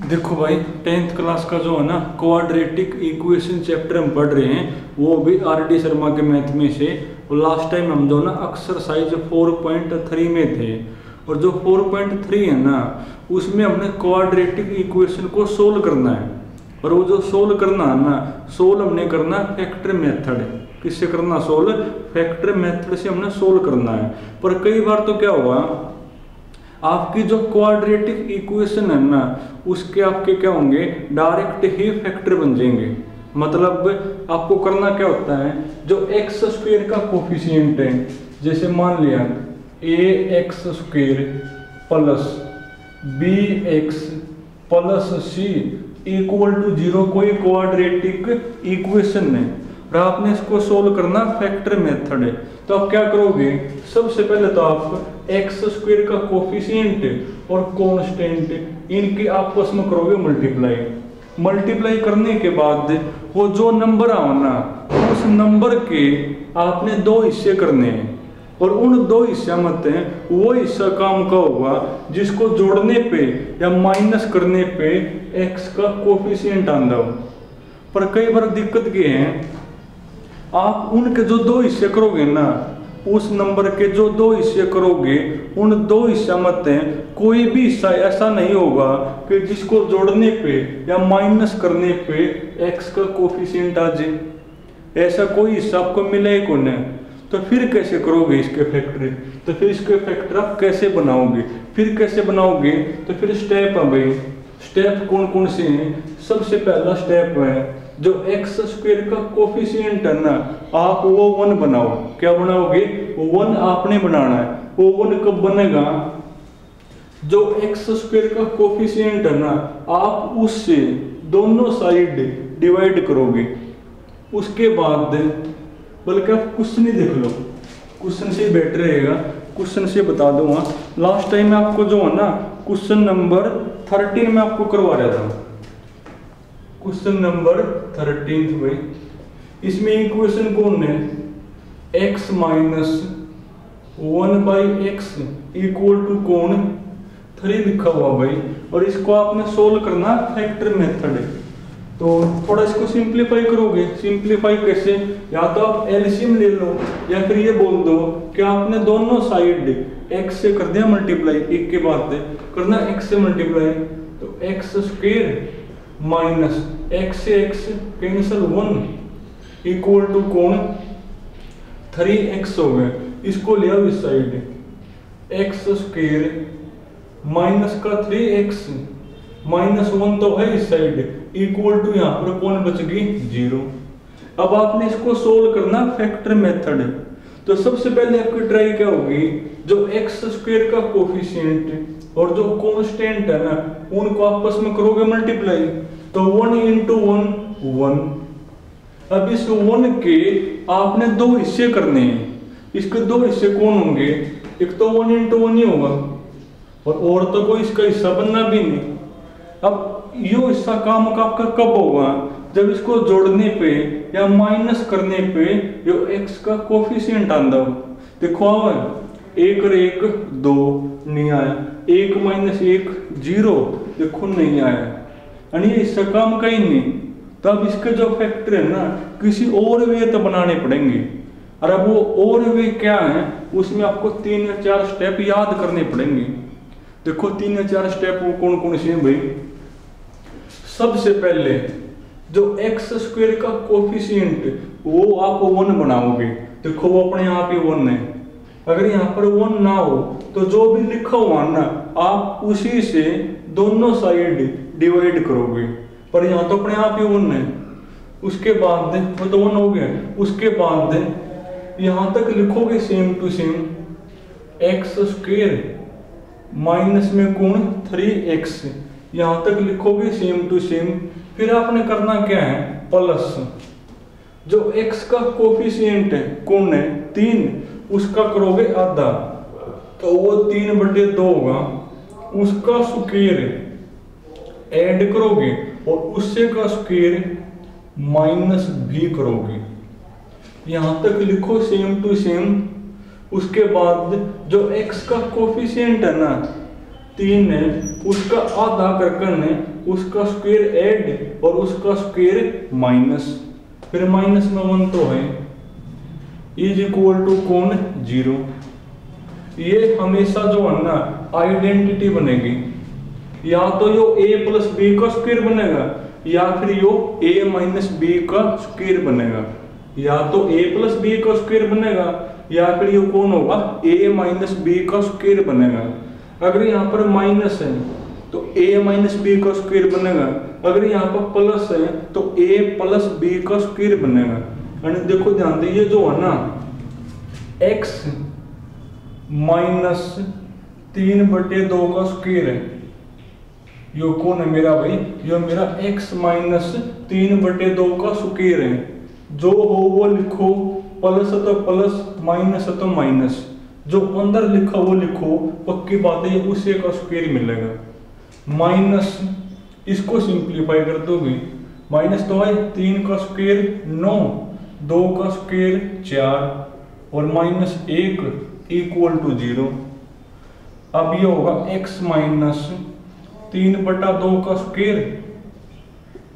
देखो भाई, 10th class का जो है ना क्वाड्रेटिक इक्वेशन चैप्टर हम पढ़ रहे हैं, वो भी आर.डी. शर्मा के मैथ में से। और लास्ट टाइम हम जो ना एक्सरसाइज 4.3 में थे, और जो 4.3 है ना उसमें हमने क्वाड्रेटिक इक्वेशन को सोल्व करना है। और वो जो सोल्व करना है ना, सोल्व हमने करना फैक्टर मेथड। किससे करना सोल्व? फैक्टर मेथड से हमने सोल्व करना है। पर कई बार तो क्या हुआ, आपकी जो क्वाड्रेटिक इक्वेशन है ना उसके आपके क्या होंगे, डायरेक्ट ही फैक्टर बन जाएंगे। मतलब आपको करना क्या होता है, जो एक्स स्क्वायर का कोफिशिएंट है, जैसे मान लिया A X square plus B X plus C equal to 0 कोई क्वाड्रेटिक इक्वेशन है और आपने इसको सोल्व करना फैक्टर मेथड है। तो आप क्या करोगे, सबसे पहले तो आप एक्स स्क्वायर का कोफिशिएंट और कांस्टेंट इनके आपस में करोगे मल्टीप्लाई। मल्टीप्लाई करने के बाद वो जो नंबर आओ ना, उस नंबर के आपने दो हिस्से करने हैं। और उन दो हिस्सा मत हैं, वो हिस्सा काम का होगा जिसको जोड़ने पे या माइनस करने पे एक्स का कोफिशिएंट आंदा हो। पर कई बार दिक्कत ये है, आप उनके जो दो हिस्से करोगे ना, उस नंबर के जो दो हिस्से करोगे, उन दो हिस्सा मत हैं कोई भी हिस्सा ऐसा नहीं होगा कि जिसको जोड़ने पे या माइनस करने पे एक्स का कोफिशिएंट आ जाए। ऐसा कोई हिस्सा आपको मिले ही कौन है। तो फिर कैसे करोगे इसके फैक्टर? तो फिर इसके फैक्टर आप कैसे बनाओगे? फिर कैसे बनाओगे? तो फिर स्टेप है भाई। स्टेप कौन कौन से हैं? सबसे पहला स्टेप है, जो एक्स स्क्वायर का कोफिशिएंट है ना, आप वो 1 बनाओ। क्या बनाओगे? 1 आपने बनाना है। वो 1 कब बनेगा? जो एक्स स्क्वायर का कोफिशिएंट है ना, आप उससे दोनों साइड डिवाइड करोगे। उसके बाद बल्कि आप क्वेश्चन ही देख लो, क्वेश्चन से बेटर रहेगा। क्वेश्चन से बता दूंगा, लास्ट टाइम आपको जो है ना क्वेश्चन नंबर 13 में आपको करवा रहा था। क्वेश्चन नंबर 13 भाई, इसमें इक्वेशन कौन है, x minus 1/x equal to कौन 3 लिखा हुआ भाई। और इसको आपने सोल्व करना फैक्टर मेथड है। तो थोड़ा इसको सिंप्लीफाई करोगे। सिंप्लीफाई कैसे? या तो आप एलसीएम ले लो, या फिर ये बोल दो कि आपने दोनों साइड x से कर दिया मल्टीप्लाई, एक के बाद करना x से मल्टीप्लाई। तो एक्स स्क्वायर माइनस x से x कैंसिल 1 इक्वल टू कौन 3x हो गया। इसको ले आओ इस साइड, एक्स स्क्वायर माइनस का 3x माइनस 1 तो है इस साइड इक्वल टू यहाँ पर कौन बच गई 0। अब आपने इसको सोल्व करना फैक्टर मेथड। तो सबसे पहले आपकी ट्राई क्या होगी, जो एक्स स्क्वायर का कोफिशिएंट और जो कांस्टेंट है ना, उनको आपस में करोगे मल्टीप्लाई। तो 1 इंटू 1 1। अब इस 1 के आपने दो हिस्से करने हैं। इसके दो हिस्से कौन होंगे? एक तो 1 इंटू 1 ही होगा, और तो कोई इसका हिस्सा बनना भी नहीं। अब यो हिस्सा काम का आपका कब होगा, जब इसको जोड़ने पे या माइनस करने पे यो x का कोफिशिएंट आंदा हो। देखो आवा 1 और 1 2 नहीं आया, 1 माइनस 1 0, देखो नहीं आया, यानी ये हिस्सा काम का ही नहीं। तो अब इसके जो फैक्टर है ना, किसी और वे तो बनाने पड़ेंगे। और अब वो और वे क्या है, उसमें आपको 3 या 4 स्टेप याद करने पड़ेंगे। देखो 3 या 4 स्टेप वो कौन कौन से हैं भाई। सबसे पहले जो एक्स स्क्वायर का कोफिशिएंट वो आप 1 बनाओगे। देखो वो अपने आप ही 1 है। अगर यहाँ पर 1 ना हो तो जो भी लिखा हुआ ना, आप उसी से दोनों साइड डिवाइड करोगे। पर यहाँ तो अपने आप ही 1 है। उसके बाद वो तो 1 हो गया। उसके बाद यहाँ तक लिखोगे same to same, x square minus में कौन 3x, यहां तक लिखोगे सेम टू सेम। फिर आपने करना क्या है, प्लस जो x का कोफिशिएंट है कौन है 3, उसका करोगे आधा, तो वो 3/2 होगा। उसका स्क्वायर ऐड करोगे और उससे का स्क्वायर माइनस भी करोगे। यहां तक लिखो सेम टू सेम। उसके बाद जो x का कोफिशिएंट है ना, 3 है उसका आधा कर करने उसका स्क्वायर ऐड और उसका स्क्वायर माइनस, फिर माइनस में 1 तो है, इज इक्वल टू कौन 0। ये हमेशा जो है ना आइडेंटिटी बनेगी, या तो यो a प्लस बी का स्क्वायर बनेगा या फिर यो a माइनस बी का स्क्वायर बनेगा, या तो a प्लस बी का स्क्वायर बनेगा या फिर यो कौन होगा a माइनस बी का स्क्वायर बनेगा। अगर यहाँ पर माइनस है तो a माइनस बी का स्क्वायर बनेगा, अगर यहाँ पर प्लस है तो a प्लस बी का स्क्वायर बनेगा। यानी देखो ध्यान दे, ये जो है ना x माइनस 3/2 का स्क्वायर है, यो कौन है मेरा भाई, यो मेरा x माइनस 3/2 का स्क्वायर है। जो हो वो लिखो, प्लस है तो प्लस, माइनस है तो माइनस, जो अंदर लिखा वो लिखो, पक्की बात है ये उसी का स्क्वायर मिलेगा। माइनस इसको सिंप्लीफाई कर दोगे, माइनस तो है 3 का स्क्वायर 9, 2 का स्क्वायर 4 और माइनस 1 इक्वल टू 0। अब ये होगा x माइनस 3/2 का स्क्वायर,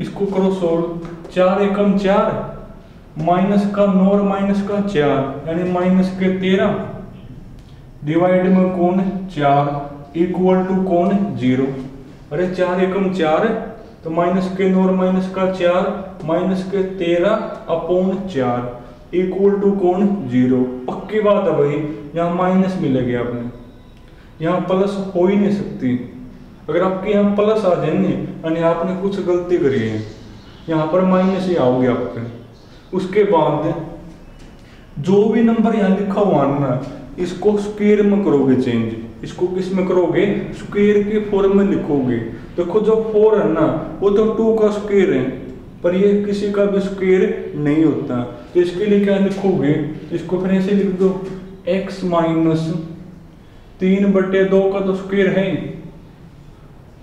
इसको करो सोल्व, 4 एकम 4, माइनस का 9 और माइनस का 4 यानी माइनस के 13, डिवाइड में कौन 4 इक्वल टू कौन 0। अरे 4 एकम 4 तो माइनस के 9 और माइनस का 4 माइनस के 13/4 इक्वल टू कौन 0। पक्की बात है भाई, यहाँ माइनस मिलेगी आपने, यहाँ प्लस हो ही नहीं सकती। अगर आपके यहाँ प्लस आ जाए यानी आपने कुछ गलती करी है, यहाँ पर माइनस ही आओगे आपके। उसके बाद जो भी नंबर यहाँ लिखा हुआ है ना इसको स्क्वायर में करोगे चेंज, इसको किस में करोगे स्क्वायर के फॉर्म में लिखोगे। देखो जो 4 है ना वो तो 2 का स्क्वायर है, पर ये किसी का भी स्क्वायर नहीं होता, तो इसके लिए क्या लिखोगे, इसको फिर ऐसे लिख दो, x माइनस 3/2 का तो स्क्वायर है,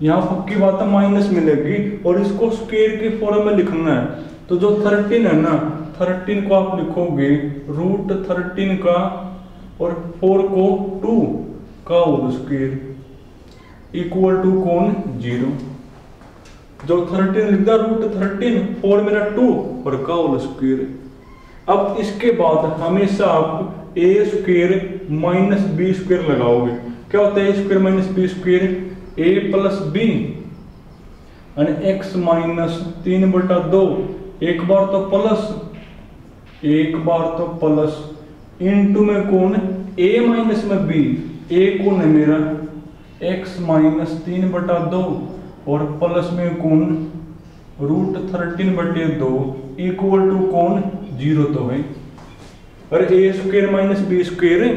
यहाँ पक्की बात है माइनस मिलेगी और इसको स्क्वायर के फॉर्म में लिखना है। तो जो 13 है ना 13 को आप लिखोगे √13 का और 4 को 2 का होल स्क्वायर इक्वल टू कौन 0। जो 13 लिख दिया √13, 4 मेरा 2 और का होल स्क्वायर। अब इसके बाद हमेशा आप a square minus b square लगाओगे। क्या होता है a square minus b square, a plus b यानी x माइनस 3/2, एक बार तो प्लस एक बार तो प्लस, इनटू में कौन a माइनस में b, a कौन है मेरा x माइनस 3/2 और प्लस में कौन √13/2 इक्वल टू कौन 0 तो है। अरे a square minus b square है,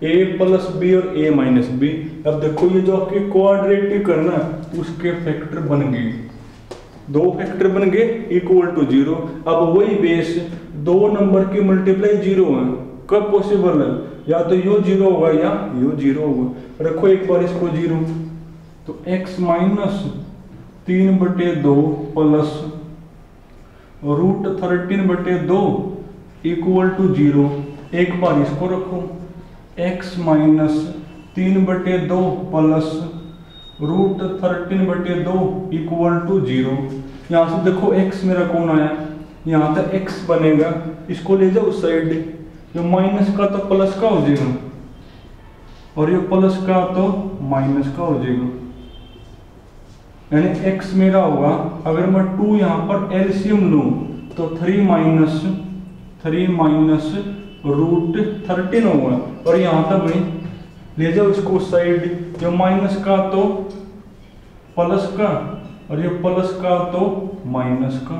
a प्लस बी और a माइनस बी। अब देखो ये जो आपकी क्वाड्रेटिक है ना उसके फैक्टर बन गए, 2 फैक्टर बन गए इक्वल टू 0। अब वही बेस 2 नंबर की मल्टीप्लाई 0 है, कब पॉसिबल है, या तो यो 0 होगा या यो 0 होगा। रखो एक बार इसको 0, तो x minus 3/2 plus √13/2 equal to 0। एक बार इसको रखो, x minus 3/2 plus √13/2 equal to 0। यहाँ से देखो x मेरा कौन आया, यहाँ तक x बनेगा, इसको ले जाओ उस साइड, ये माइनस का तो प्लस का हो जाएगा और ये प्लस का तो माइनस का हो जाएगा, यानी x मेरा होगा। अगर मैं 2 यहाँ पर एलसीएम लूं तो 3 माइनस √13 होगा, और यहाँ तक भाई ले जाओ इसको साइड, जो माइनस का तो प्लस का और ये प्लस का तो माइनस का,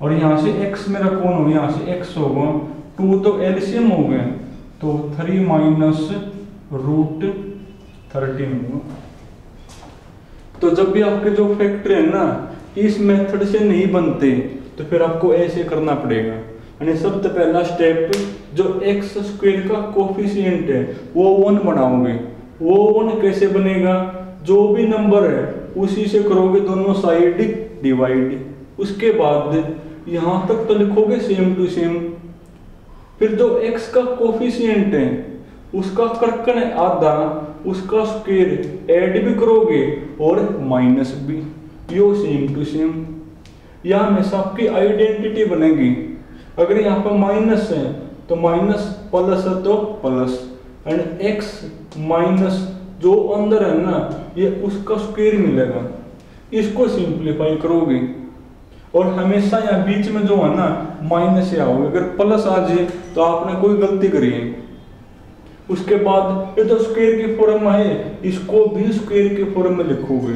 और यहाँ से x मेरा कौन होगा, यहाँ से x होगा, 2 तो एलसीएम हो गए तो 3 माइनस √13 होगा। तो जब भी आपके जो फैक्टर है ना इस मेथड से नहीं बनते तो फिर आपको ऐसे करना पड़ेगा। यानी सबसे पहला स्टेप जो x स्क्वायर का कोफिशिएंट है वो 1 बनाओगे। वो 1 कैसे बनेगा, जो भी नंबर है उसी से करोगे दोनों साइड डिवाइड, उसके बाद यहाँ तक तो लिखोगे सेम टू सेम। फिर जो x का कोफिशिएंट है उसका कर्कन है आधा, उसका स्क्वायर ऐड भी करोगे और माइनस भी, यो सेम टू सेम। यह हमेशा आपकी आइडेंटिटी बनेगी। अगर यहाँ पर माइनस है तो माइनस, प्लस है तो प्लस, एंड एक्स माइनस जो अंदर है ना ये उसका स्क्वायर मिलेगा। इसको सिंप्लीफाई करोगे और हमेशा यहाँ बीच में जो है ना माइनस या होगा, अगर प्लस आ जाए तो आपने कोई गलती करी है। उसके बाद ये तो स्क्वायर की फॉर्म है, इसको भी स्क्वायर के फॉर्म में लिखोगे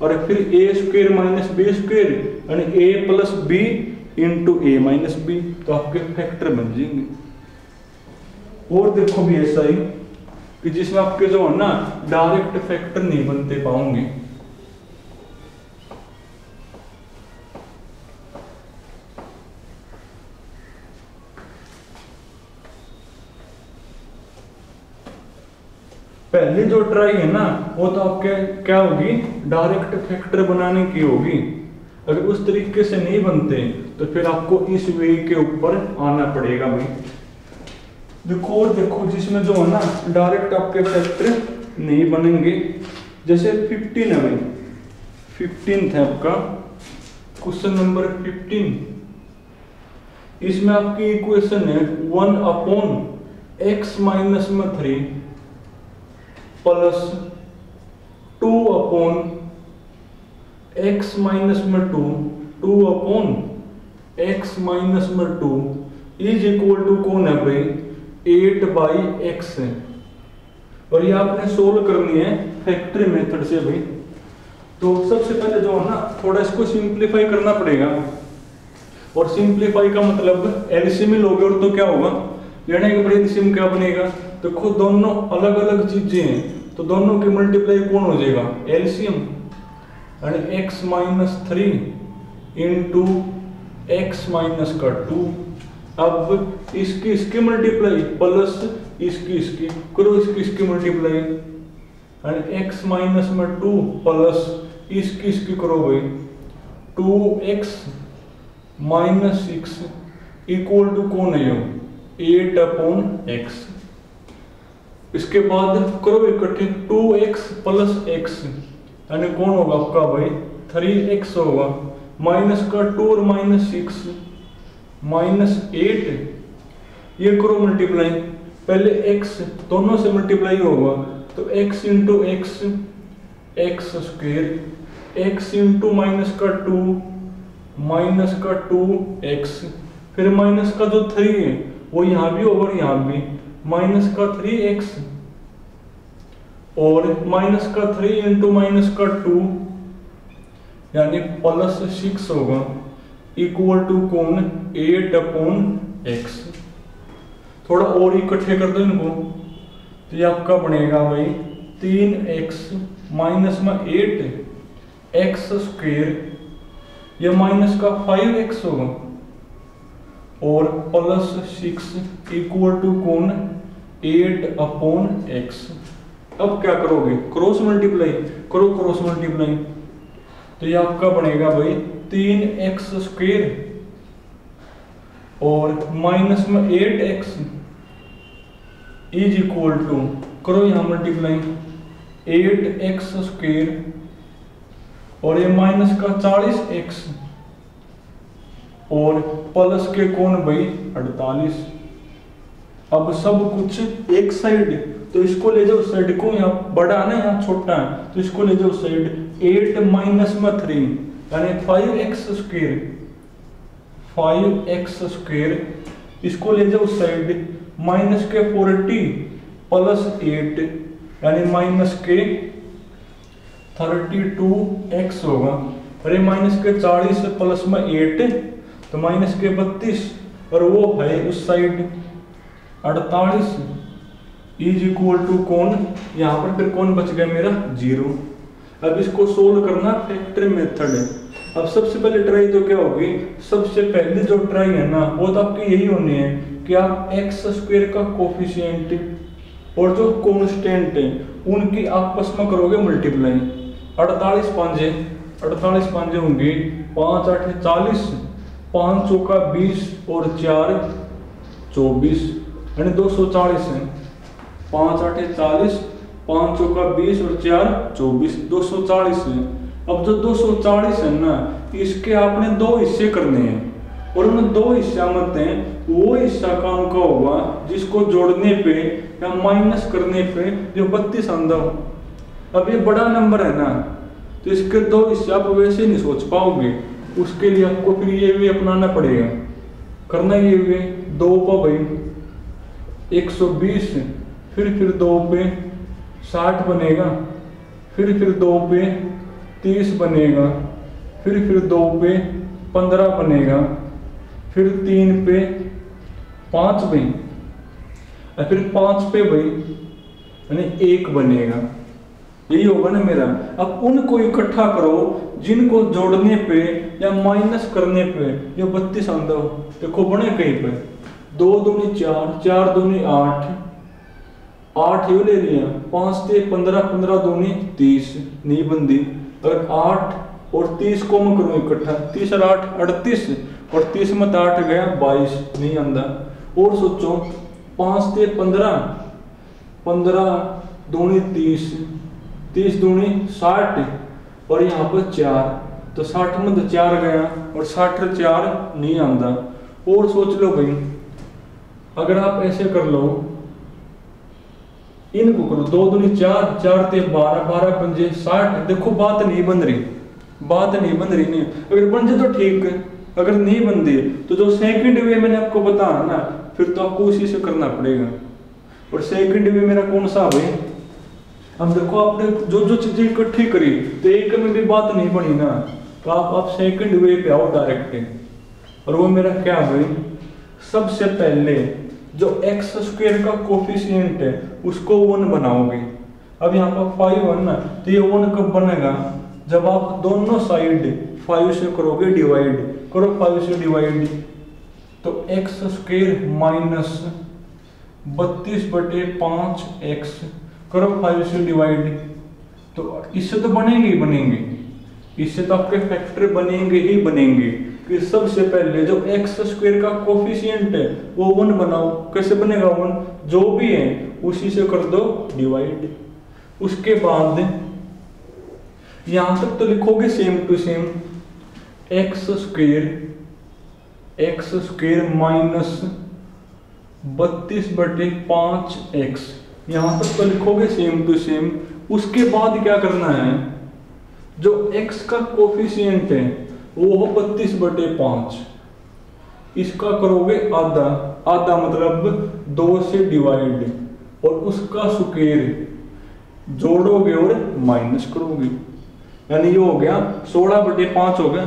और फिर ए स्क्वायर माइनस बी स्क्वायर यानी ए प्लस बी इंटू ए माइनस बी, तो आपके फैक्टर बन जाएंगे। और देखो भी ऐसा ही कि जिसमें आपके जो है ना डायरेक्ट फैक्टर नहीं बनते पाओगे। पहली जो ट्राई है ना वो तो आपके क्या होगी, डायरेक्ट फैक्टर बनाने की होगी। अगर उस तरीके से नहीं बनते तो फिर आपको इस वे के ऊपर आना पड़ेगा भाई। देखो और देखो जिसमें जो है ना डायरेक्ट आपके फैक्टर नहीं बनेंगे, जैसे 15 है भाई, 15 है आपका क्वेश्चन नंबर 15। इसमें आपकी इक्वेशन है 1/x माइनस में 3 प्लस 2/x माइनस में 2/x माइनस में 2 इज इक्वल टू कौन है भाई 8/x है। और ये आपने सोल्व करनी है फैक्टरी मेथड से भाई। तो सबसे पहले जो है ना थोड़ा इसको सिंप्लीफाई करना पड़ेगा, और सिंप्लीफाई का मतलब एलसीएम लोगे और तो क्या होगा, लेने के बाद एलसीएम क्या बनेगा। देखो दोनों अलग अलग चीजें हैं तो दोनों की मल्टीप्लाई कौन हो जाएगा, एलसीएम, यानी x minus 3 into x minus का 2। अब इसकी इसकी मल्टीप्लाई प्लस इसकी करो, इसकी मल्टीप्लाई यानी x माइनस में 2 प्लस इसकी करो भाई 2x माइनस 6 इक्वल टू कौन है 8/x। इसके बाद करो इकट्ठे 2x प्लस x यानी कौन होगा आपका भाई 3x होगा, माइनस का 2 और माइनस 6 माइनस 8, ये करो मल्टीप्लाई, पहले x दोनों से मल्टीप्लाई होगा तो x into x x square, x into minus का 2 माइनस का 2x, फिर माइनस का जो 3 है वो यहाँ भी होगा यहाँ भी, माइनस का 3x और माइनस का 3 इंटू माइनस का 2 यानी प्लस 6 होगा इक्वल टू कौन 8/x। थोड़ा और इकट्ठे कर दो इनको तो ये आपका बनेगा भाई 3x माइनस में 8x स्क्वेयर, ये माइनस का 5x होगा और प्लस 6 इक्वल टू कौन 8/x। अब क्या करोगे, क्रॉस मल्टीप्लाई करो, क्रॉस मल्टीप्लाई तो ये आपका बनेगा भाई 3x स्क्वेयर और माइनस में 8x इज इक्वल टू करो यहां मल्टीप्लाई 8x स्क्वेयर और ये माइनस का 40x और प्लस के कौन भाई 48। अब सब कुछ एक साइड तो इसको ले जाओ साइड को, यहाँ बड़ा है ना यहाँ छोटा है तो इसको ले जाओ साइड 8 माइनस में 3 यानी 5x स्क्वेयर, 5x स्क्वेयर इसको ले जाओ साइड माइनस के 40 प्लस 8 यानी माइनस के 32x होगा, अरे माइनस के 40 प्लस में 8 तो माइनस के 32 और वो है उस साइड 48 इज इक्वल टू कौन, यहाँ पर फिर कौन बच गया मेरा 0। अब इसको सोल्व करना फैक्टर मेथड है। अब सबसे पहले ट्राई तो क्या होगी, सबसे पहले जो ट्राई है ना वो तो आपकी यही होनी है कि आप एक्स स्क्वायर का कोफिशिएंट और जो कांस्टेंट है उनकी आपस में करोगे मल्टीप्लाई। 48 पांजे होंगे 5 8 40, 5 चौका 20 और 4 24 यानी 240 है। 5 8 40, 5 चौका 20 और 4 24, 240 है। अब जो 240 है ना, इसके आपने दो हिस्से करने हैं और उन दो हिस्सा मत हैं, वो हिस्सा काम का होगा जिसको जोड़ने पे या माइनस करने पे जो 32 आंदा हो। अब ये बड़ा नंबर है ना, तो इसके दो हिस्से आप वैसे नहीं सोच पाओगे, उसके लिए आपको फिर ये भी अपनाना पड़ेगा। करना ये भी 2 पर भाई 120, फिर 2 पे 60 बनेगा, फिर 2 पे 30 बनेगा, फिर 2 पे 15 बनेगा, फिर 3 पे 5 भाई, और फिर 5 पे भाई यानी 1 बनेगा। यही होगा ना मेरा। अब उनको इकट्ठा करो जिनको जोड़ने पे या माइनस करने पे ये 32 आंदा हो। देखो बने कहीं पे 2 दूनी 4, 4 दूनी 8, 8 ये ले लिया, 5 ते 15, 15 दूनी 30 नहीं बंदी। अगर 8 और 30 को मैं करूँ इकट्ठा, 30 और 8 38, और 30 में 8 गया 22 नहीं आंदा। और सोचो 5 ते 15, 15 दूनी 30, 30 दूनी 60 और यहाँ पर 4, तो 60 में तो 4 गया और 60 और 4 नहीं आंदा। और सोच लो भाई, अगर आप ऐसे कर लो, इनको करो 2 दूनी 4, 4 ते 12, 12 पंजे 60। देखो बात नहीं बन रही, बात नहीं बन रही। नहीं अगर बन जाए तो ठीक है, अगर नहीं बनती तो जो सेकंड वे मैंने आपको बताया ना, फिर तो आपको उसी से करना पड़ेगा। और सेकंड वे मेरा कौन सा भाई, हम देखो आपने जो जो चीजें इकट्ठी करी तो एक में भी बात नहीं बनी ना, तो आप सेकंड वे पे आओ डायरेक्ट। और वो मेरा क्या भाई, सबसे पहले जो एक्स स्क्वायर का कोफिशिएंट है उसको 1 बनाओगे। अब यहाँ पर 5 है ना, तो ये 1 कब बनेगा, जब आप दोनों साइड 5 से करोगे डिवाइड, करो 5 से डिवाइड, तो एक्स स्क्वायर माइनस 32/5 एक्स, करो 5 से डिवाइड, तो इससे तो बनेंगे ही बनेंगे, इससे तो आपके फैक्टर बनेंगे ही बनेंगे। कि सबसे पहले जो एक्स स्क्वायर का कोफिशिएंट है वो 1 बनाओ। कैसे बनेगा 1, जो भी है उसी से कर दो डिवाइड। उसके बाद यहां तक तो लिखोगे same to same, x square minus 32/5 x, यहां तक तो लिखोगे सेम टू सेम। उसके बाद क्या करना है, जो x का कोफिशिएंट है वो हो 32/5, इसका करोगे आधा, आधा मतलब 2 से डिवाइड, और उसका स्क्वायर जोड़ोगे और माइनस करोगे, यानी ये हो गया 16/5 हो गया।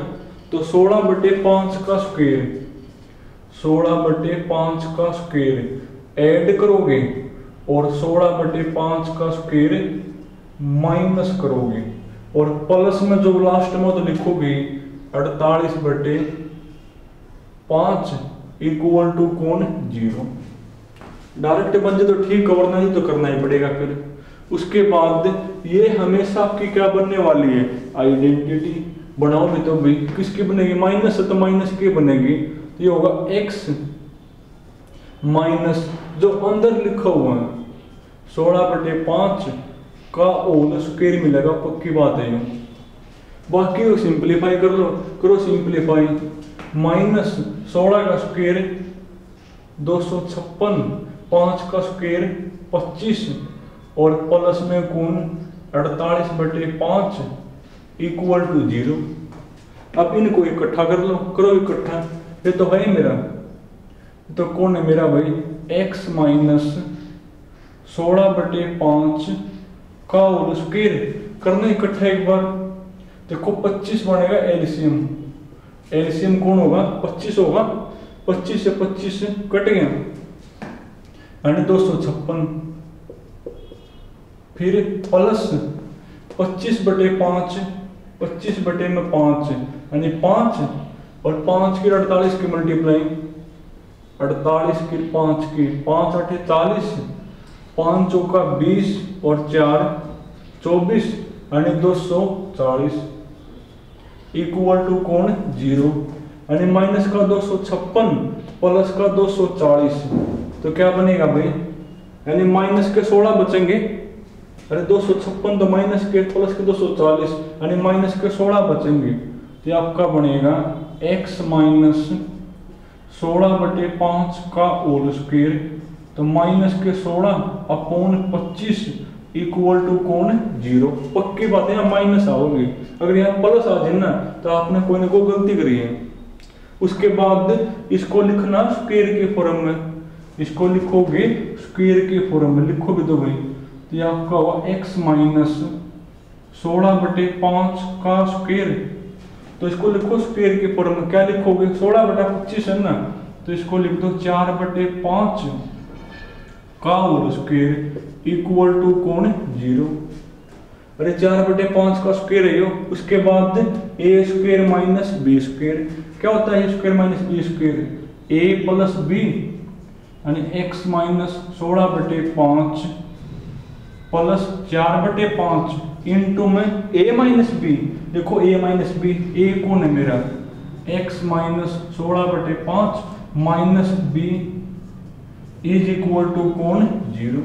तो 16/5 का स्क्वायर, 16/5 का स्क्वायर ऐड करोगे और 16/5 का स्क्वायर माइनस करोगे, और प्लस में जो लास्ट में तो लिखोगे 48/5 इक्वल टू कौन 0। डायरेक्ट बन जाए तो ठीक, वरना ही तो करना ही पड़ेगा फिर। उसके बाद ये हमेशा आपकी क्या बनने वाली है, आइडेंटिटी। बनाओगे तो भाई किसकी बनेगी, माइनस है तो माइनस की बनेगी, तो ये होगा x माइनस जो अंदर लिखा हुआ है 16/5 का होल स्क्वायर मिलेगा, पक्की बात है ये। बाकी को सिंपलीफाई कर लो, करो सिंपलीफाई, माइनस 16 का स्क्वायर 256, 5 का स्क्वायर 25, और प्लस में कौन 48/5 इक्वल टू 0। अब इनको इकट्ठा कर लो, करो इकट्ठा, ये तो है मेरा, तो कौन है मेरा भाई, x माइनस 16/5 का होल स्क्वायर, करना इकट्ठा एक बार। देखो 25 बनेगा एलसीएम, एलसीएम कौन होगा 25 होगा, 25 से 25 से कट गया यानी 256, फिर प्लस 25/5, 25/5 यानी 5, और 5 की 48 की मल्टीप्लाई, 48 की 5 की 5 8 40, 5 चौका 20 और 4 24 यानी 240 इक्वल टू कौन 0, यानी माइनस का 256 प्लस का 240, तो क्या बनेगा भाई यानी माइनस के 16 बचेंगे। अरे 256 तो माइनस के प्लस के 240 यानी माइनस के 16 बचेंगे। तो ये आपका बनेगा x माइनस 16/5 का होल स्क्वायर। तो माइनस के 16 अपॉन 25 इक्वल टू कौन 0। पक्की बात है, यहाँ माइनस आओगे, अगर यहाँ प्लस आ जाए ना तो आपने कोई ना कोई गलती करी है। उसके बाद इसको लिखना स्क्वायर के फॉर्म में, इसको लिखोगे स्क्वायर के फॉर्म में, लिखो भी तो भाई। तो ये आपका हुआ x माइनस 16/5 का स्क्वायर। तो इसको लिखो स्क्वायर के फॉर्म में, क्या लिखोगे 16/25 है ना, तो इसको लिख दो 4/5 का होल स्क्वायर इक्वल टू कौन 0। अरे 4/5 का स्क्वायर है यो। उसके बाद a square minus b square, क्या होता है a square minus b square, a plus b यानी x माइनस 16/5 प्लस 4/5 इंटू में a माइनस b। देखो a माइनस b, a कौन है मेरा x minus 16/5 minus b is equal to कौन 0।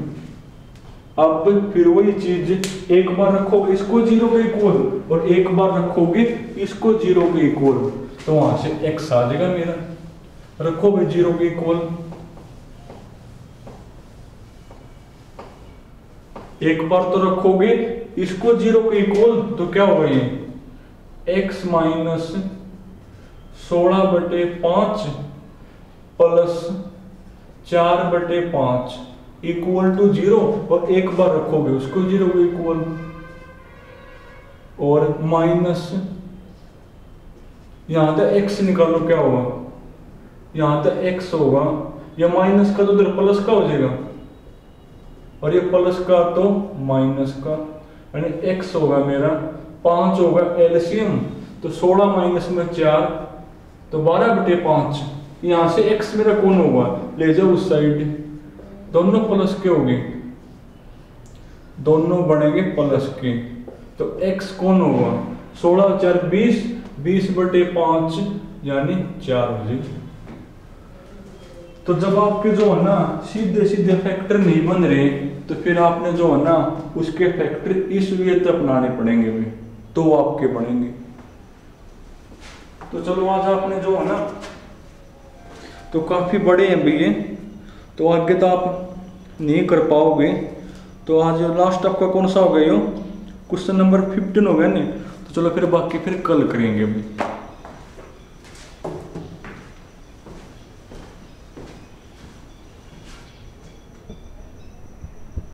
अब फिर वही चीज, एक बार रखोगे इसको 0 के इक्वल और एक बार रखोगे इसको 0 के इक्वल, तो वहां से x आ जाएगा मेरा। रखोगे 0 के इक्वल, एक बार तो रखोगे इसको 0 के इक्वल, तो क्या होगा ये x minus 16/5 plus 4/5 equal to 0 और एक बार रखोगे उसको 0 के इक्वल और माइनस यहां तक x निकालो, क्या होगा यहां तक x होगा, या माइनस का तो उधर प्लस का हो जाएगा और ये प्लस का तो माइनस का, यानी x होगा मेरा 5 होगा एलसीएम, तो 16 माइनस में 4 तो 12/5। यहां से x मेरा कौन होगा, ले जाओ उस साइड, दोनों प्लस के होंगे, दोनों बनेंगे प्लस के, तो x कौन होगा 16 4 20, 20/5 यानी 4 हो जाएगी। तो जब आपके जो है ना सीधे सीधे फैक्टर नहीं बन रहे, तो फिर आपने जो है ना उसके फैक्टर इस वे तक अपनाने पड़ेंगे भाई, तो आपके बनेंगे। तो चलो आज आपने जो है ना तो काफी बड़े हैं भैया, तो आगे तो आप नहीं कर पाओगे। तो आज लास्ट आपका कौन सा हो गया, क्वेश्चन नंबर 15 हो गया नहीं, तो चलो फिर बाकी फिर कल करेंगे भाई।